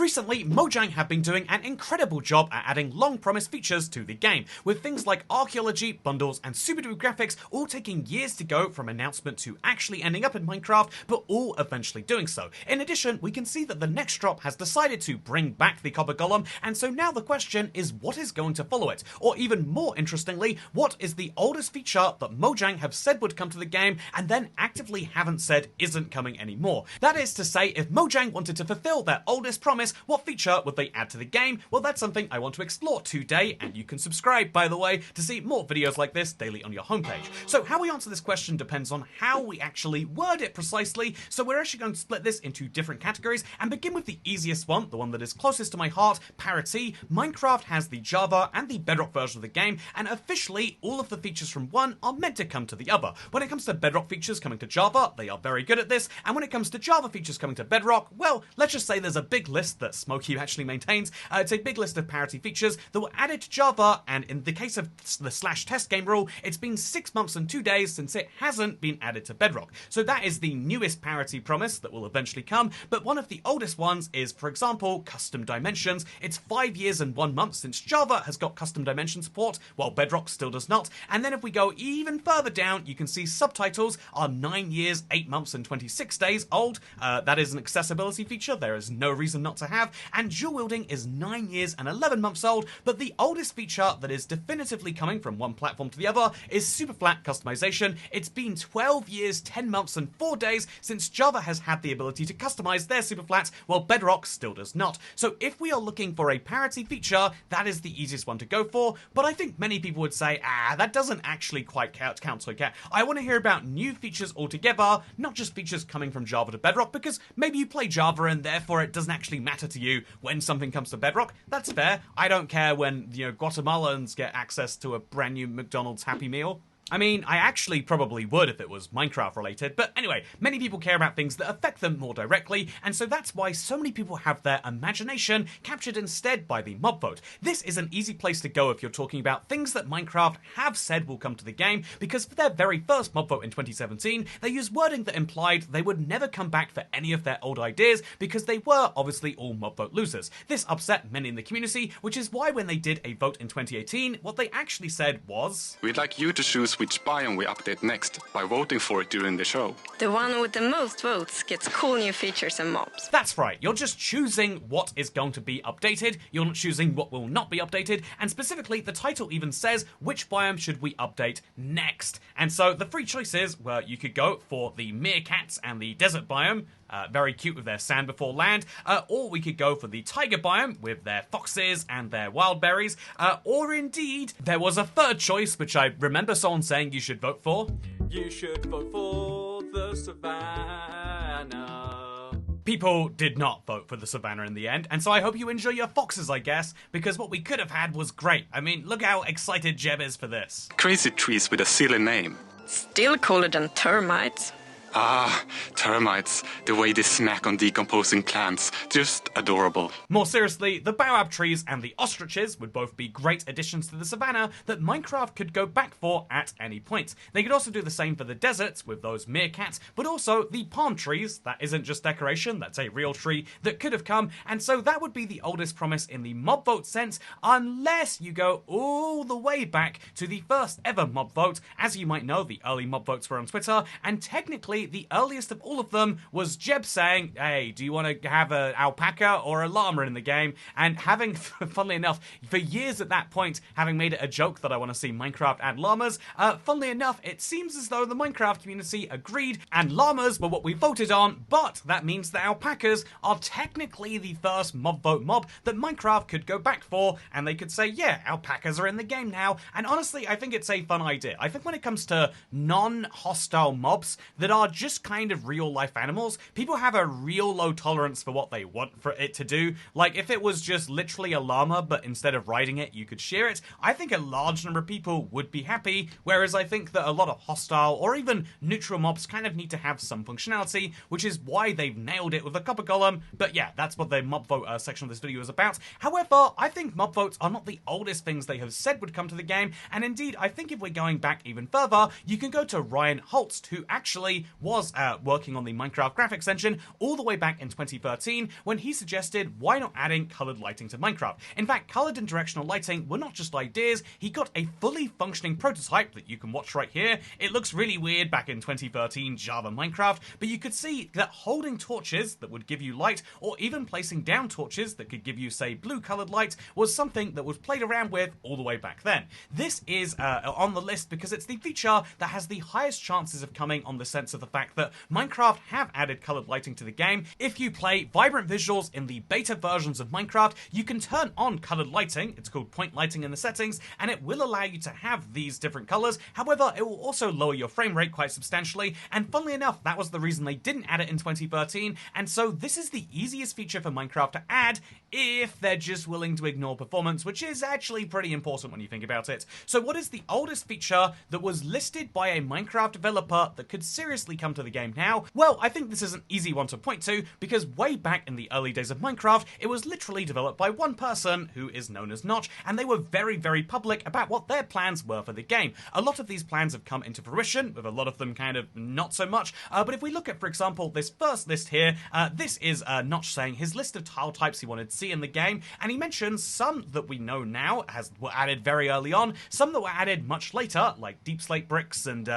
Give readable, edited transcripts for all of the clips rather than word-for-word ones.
Recently, Mojang have been doing an incredible job at adding long-promised features to the game, with things like archaeology, bundles, and super duper graphics all taking years to go from announcement to actually ending up in Minecraft, but all eventually doing so. In addition, we can see that the next drop has decided to bring back the copper golem, and so now the question is what is going to follow it? Or even more interestingly, what is the oldest feature that Mojang have said would come to the game and then actively haven't said isn't coming anymore? That is to say, if Mojang wanted to fulfill their oldest promise, what feature would they add to the game? Well, that's something I want to explore today, and you can subscribe, by the way, to see more videos like this daily on your homepage. So how we answer this question depends on how we actually word it precisely, so we're actually going to split this into different categories and begin with the easiest one, the one that is closest to my heart, parity. Minecraft has the Java and the Bedrock version of the game, and officially all of the features from one are meant to come to the other. When it comes to Bedrock features coming to Java, they are very good at this, and when it comes to Java features coming to Bedrock, well, let's just say there's a big list that Smokey actually maintains. It's a big list of parity features that were added to Java, and in the case of the /test game rule, it's been 6 months and 2 days since it hasn't been added to Bedrock. So that is the newest parity promise that will eventually come, but one of the oldest ones is, for example, custom dimensions. It's 5 years and 1 month since Java has got custom dimension support, while Bedrock still does not. And then if we go even further down, you can see subtitles are 9 years, 8 months and 26 days old. That is an accessibility feature there is no reason not to have. And dual wielding is 9 years and 11 months old, but the oldest feature that is definitively coming from one platform to the other is super flat customization. It's been 12 years, 10 months and 4 days since Java has had the ability to customize their super flats, while Bedrock still does not. So if we are looking for a parity feature, that is the easiest one to go for, but I think many people would say, that doesn't actually quite count. I want to hear about new features altogether, not just features coming from Java to Bedrock, because maybe you play Java and therefore it doesn't actually matter to you when something comes to Bedrock. That's fair. I don't care when, Guatemalans get access to a brand new McDonald's Happy Meal. I mean, I actually probably would if it was Minecraft related, but anyway, many people care about things that affect them more directly, and so that's why so many people have their imagination captured instead by the mob vote. This is an easy place to go if you're talking about things that Minecraft have said will come to the game, because for their very first mob vote in 2017, they used wording that implied they would never come back for any of their old ideas, because they were obviously all mob vote losers. This upset many in the community, which is why when they did a vote in 2018, what they actually said was, "We'd like you to choose which biome we update next by voting for it during the show. The one with the most votes gets cool new features and mobs." That's right, you're just choosing what is going to be updated, you're not choosing what will not be updated, and specifically the title even says which biome should we update next. And so the three choices were you could go for the meerkats and the desert biome, very cute with their sand before land, or we could go for the tiger biome with their foxes and their wild berries, or indeed, there was a third choice which I remember someone saying you should vote for. You should vote for the savannah. People did not vote for the savannah in the end, and so I hope you enjoy your foxes, I guess, because what we could have had was great. I mean, look how excited Jeb is for this. Crazy trees with a silly name. Still cooler than termites. Termites. The way they snack on decomposing plants. Just adorable. More seriously, the baobab trees and the ostriches would both be great additions to the savannah that Minecraft could go back for at any point. They could also do the same for the deserts with those meerkats, but also the palm trees. That isn't just decoration, that's a real tree that could have come, and so that would be the oldest promise in the mob vote sense, unless you go all the way back to the first ever mob vote. As you might know, the early mob votes were on Twitter, and technically the earliest of all of them was Jeb saying, hey, do you want to have an alpaca or a llama in the game? And having, funnily enough, for years at that point, having made it a joke that I want to see Minecraft add llamas, funnily enough, it seems as though the Minecraft community agreed, and llamas were what we voted on, but that means that alpacas are technically the first mob vote mob that Minecraft could go back for, and they could say, yeah, alpacas are in the game now. And honestly, I think it's a fun idea. I think when it comes to non-hostile mobs that are just kind of real-life animals, people have a real low tolerance for what they want for it to do. Like, if it was just literally a llama, but instead of riding it, you could shear it, I think a large number of people would be happy, whereas I think that a lot of hostile or even neutral mobs kind of need to have some functionality, which is why they've nailed it with a copper golem. But yeah, that's what the mob vote section of this video is about. However, I think mob votes are not the oldest things they have said would come to the game, and indeed, I think if we're going back even further, you can go to Ryan Holst, who actually was working on the Minecraft graphics engine all the way back in 2013 when he suggested why not adding colored lighting to Minecraft. In fact, colored and directional lighting were not just ideas, he got a fully functioning prototype that you can watch right here. It looks really weird back in 2013 Java Minecraft, but you could see that holding torches that would give you light, or even placing down torches that could give you, say, blue colored light, was something that was played around with all the way back then. This is on the list because it's the feature that has the highest chances of coming on the sense of the fact that Minecraft have added colored lighting to the game. If you play vibrant visuals in the beta versions of Minecraft, you can turn on colored lighting. It's called point lighting in the settings, and it will allow you to have these different colors. However, it will also lower your frame rate quite substantially, and funnily enough, that was the reason they didn't add it in 2013, and so this is the easiest feature for Minecraft to add if they're just willing to ignore performance, which is actually pretty important when you think about it. So what is the oldest feature that was listed by a Minecraft developer that could seriously come to the game now? Well, I think this is an easy one to point to, because way back in the early days of Minecraft, it was literally developed by one person who is known as Notch, and they were very, very public about what their plans were for the game. A lot of these plans have come into fruition, with a lot of them kind of not so much, but if we look at, for example, this first list here, this is Notch saying his list of tile types he wanted to see in the game, and he mentions some that we know now were added very early on, some that were added much later, like deep slate bricks and,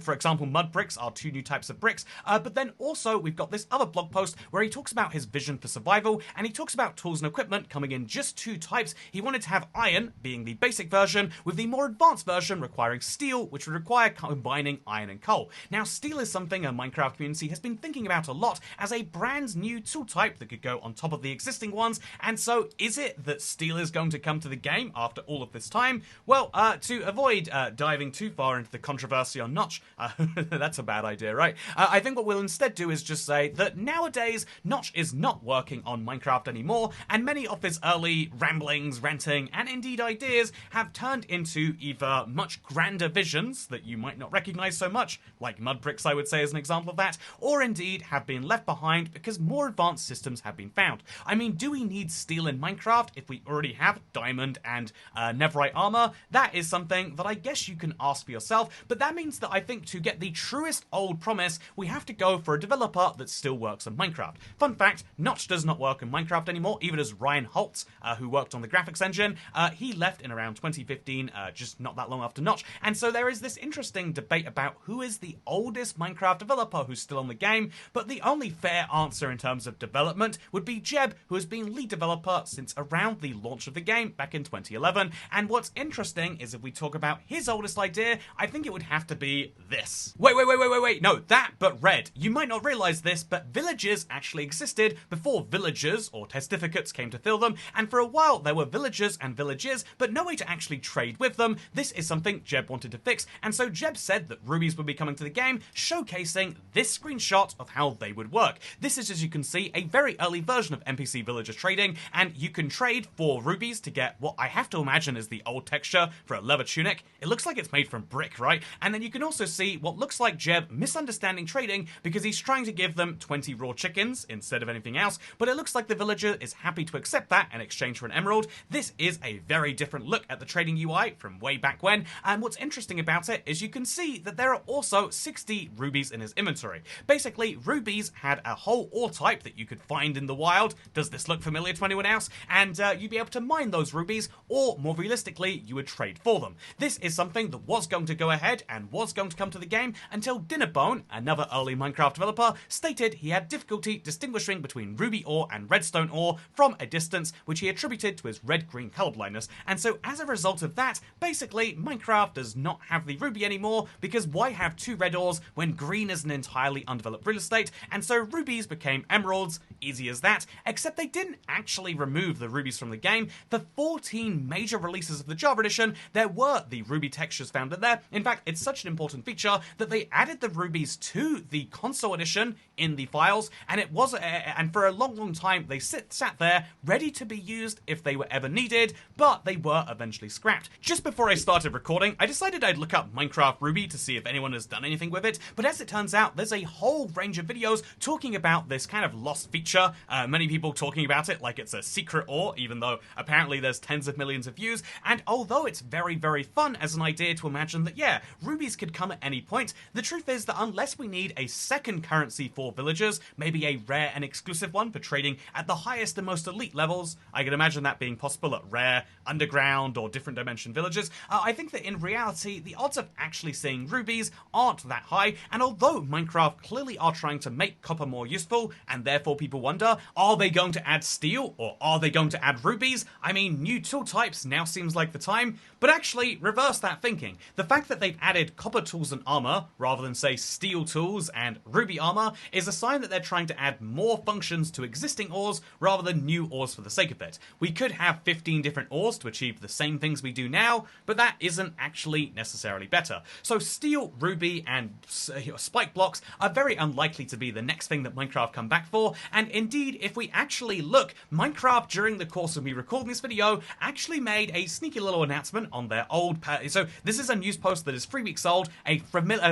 for example, mud bricks are two new types of bricks, but then also we've got this other blog post where he talks about his vision for survival, and he talks about tools and equipment coming in just two types. He wanted to have iron being the basic version, with the more advanced version requiring steel, which would require combining iron and coal. Now, steel is something a Minecraft community has been thinking about a lot as a brand new tool type that could go on top of the existing ones, and so is it that steel is going to come to the game after all of this time? Well, to avoid diving too far into the controversy on Notch, that's a bad idea, right? I think what we'll instead do is just say that nowadays Notch is not working on Minecraft anymore, and many of his early ramblings, ranting, and indeed ideas have turned into either much grander visions that you might not recognize so much, like mud bricks I would say is an example of that, or indeed have been left behind because more advanced systems have been found. I mean, do we need steel in Minecraft if we already have diamond and netherite armor? That is something that I guess you can ask for yourself, but that means that I think to get the truest old promise, we have to go for a developer that still works on Minecraft. Fun fact, Notch does not work in Minecraft anymore, even as Ryan Holtz, who worked on the graphics engine. He left in around 2015, just not that long after Notch, and so there is this interesting debate about who is the oldest Minecraft developer who's still on the game, but the only fair answer in terms of development would be Jeb, who has been lead developer since around the launch of the game back in 2011, and what's interesting is if we talk about his oldest idea, I think it would have to be this. Wait, no, that but red. You might not realize this, but villages actually existed before villagers or testificates came to fill them, and for a while there were villagers and villages, but no way to actually trade with them. This is something Jeb wanted to fix, and so Jeb said that rubies would be coming to the game, showcasing this screenshot of how they would work. This is, as you can see, a very early version of NPC villager trading, and you can trade for rubies to get what I have to imagine is the old texture for a leather tunic. It looks like it's made from brick, right? And then you can also see what looks like Jeb misunderstanding trading because he's trying to give them 20 raw chickens instead of anything else, but it looks like the villager is happy to accept that in exchange for an emerald. This is a very different look at the trading UI from way back when, and what's interesting about it is you can see that there are also 60 rubies in his inventory. Basically, rubies had a whole ore type that you could find in the wild. Does this look familiar to anyone else? And you'd be able to mine those rubies, or more realistically, you would trade for them. This is something that was going to go ahead and was going to come to the game until Dinnerbone, another early Minecraft developer, stated he had difficulty distinguishing between ruby ore and redstone ore from a distance, which he attributed to his red-green colorblindness. And so as a result of that, basically Minecraft does not have the ruby anymore, because why have two red ores when green is an entirely undeveloped real estate? And so rubies became emeralds, easy as that, except they didn't actually remove the rubies from the game. For 14 major releases of the Java edition, there were the ruby textures found in there. In fact, it's such an important feature that they added the rubies to the console edition in the files, and it was, and for a long time they sat there ready to be used if they were ever needed, but they were eventually scrapped. Just before I started recording, I decided I'd look up Minecraft Ruby to see if anyone has done anything with it, but as it turns out, there's a whole range of videos talking about this kind of lost feature, many people talking about it like it's a secret ore, even though apparently there's tens of millions of views, and although it's very, very fun as an idea to imagine that, yeah, rubies could come at any point, the truth is that unless we need a second currency for villagers, maybe a rare and exclusive one for trading at the highest and most elite levels, I can imagine that being possible at rare, underground, or different dimension villages, I think that in reality, the odds of actually seeing rubies aren't that high, and although Minecraft clearly are trying to make copper more useful, and therefore people wonder, are they going to add steel, or are they going to add rubies? I mean, new tool types now seems like the time, but actually, reverse that thinking. The fact that they've added copper tools and armor, rather than say steel tools and ruby armor, is a sign that they're trying to add more functions to existing ores, rather than new ores for the sake of it. We could have 15 different ores to achieve the same things we do now, but that isn't actually necessarily better. So steel, ruby, and spike blocks are very unlikely to be the next thing that Minecraft come back for, and indeed, if we actually look, Minecraft, during the course of me recording this video, actually made a sneaky little announcement on their old... So this is a news post that is 3 weeks old, a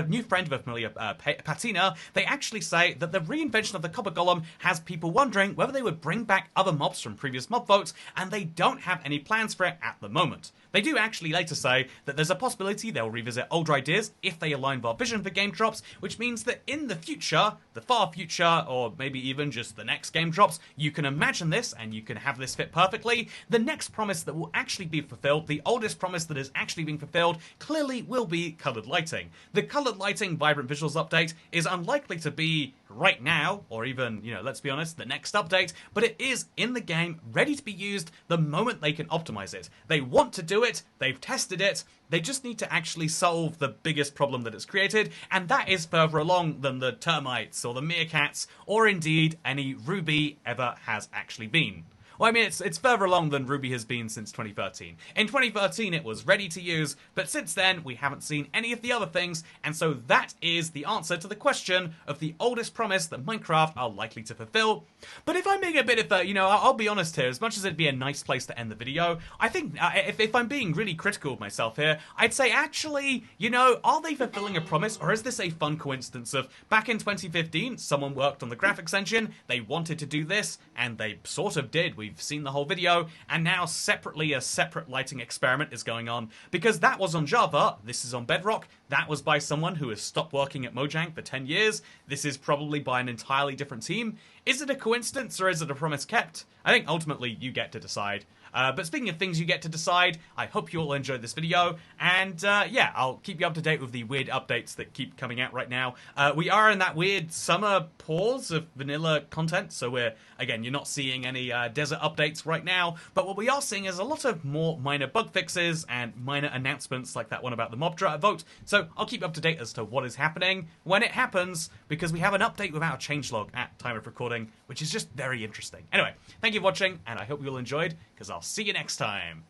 new friend of a familiar patina. They actually say that the reinvention of the copper golem has people wondering whether they would bring back other mobs from previous mob votes, and they don't have any plans for it at the moment. They do actually later say that there's a possibility they'll revisit older ideas if they align with our vision for game drops, which means that in the future, the far future, or maybe even just the next game drops, you can imagine this and you can have this fit perfectly. The next promise that will actually be fulfilled, the oldest promise that is actually being fulfilled, clearly will be coloured lighting. The coloured lighting Vibrant Visuals update is unlikely to be right now, or even, let's be honest, the next update, but it is in the game, ready to be used the moment they can optimize it. They want to do it, they've tested it, they just need to actually solve the biggest problem that it's created, and that is further along than the termites, or the meerkats, or indeed any ruby ever has actually been. Well, I mean, it's further along than Ruby has been since 2013. In 2013, it was ready to use, but since then, we haven't seen any of the other things, and so that is the answer to the question of the oldest promise that Minecraft are likely to fulfill. But if I'm being a bit of a, I'll be honest here, as much as it'd be a nice place to end the video, I think, if I'm being really critical of myself here, I'd say actually, are they fulfilling a promise, or is this a fun coincidence of, back in 2015, someone worked on the graphics engine, they wanted to do this, and they sort of did. We've seen the whole video, and now separately a separate lighting experiment is going on, because that was on Java, this is on Bedrock, that was by someone who has stopped working at Mojang for 10 years, this is probably by an entirely different team. Is it a coincidence, or is it a promise kept? I think ultimately you get to decide. But speaking of things you get to decide, I hope you all enjoyed this video, and yeah, I'll keep you up to date with the weird updates that keep coming out right now. We are in that weird summer pause of vanilla content, so you're not seeing any desert updates right now, but what we are seeing is a lot of more minor bug fixes and minor announcements like that one about the mob vote, so I'll keep you up to date as to what is happening when it happens, because we have an update without a changelog at time of recording, which is just very interesting. Anyway, thank you for watching, and I hope you all enjoyed, because I'll see you next time.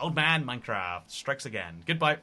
Old Man Minecraft strikes again. Goodbye.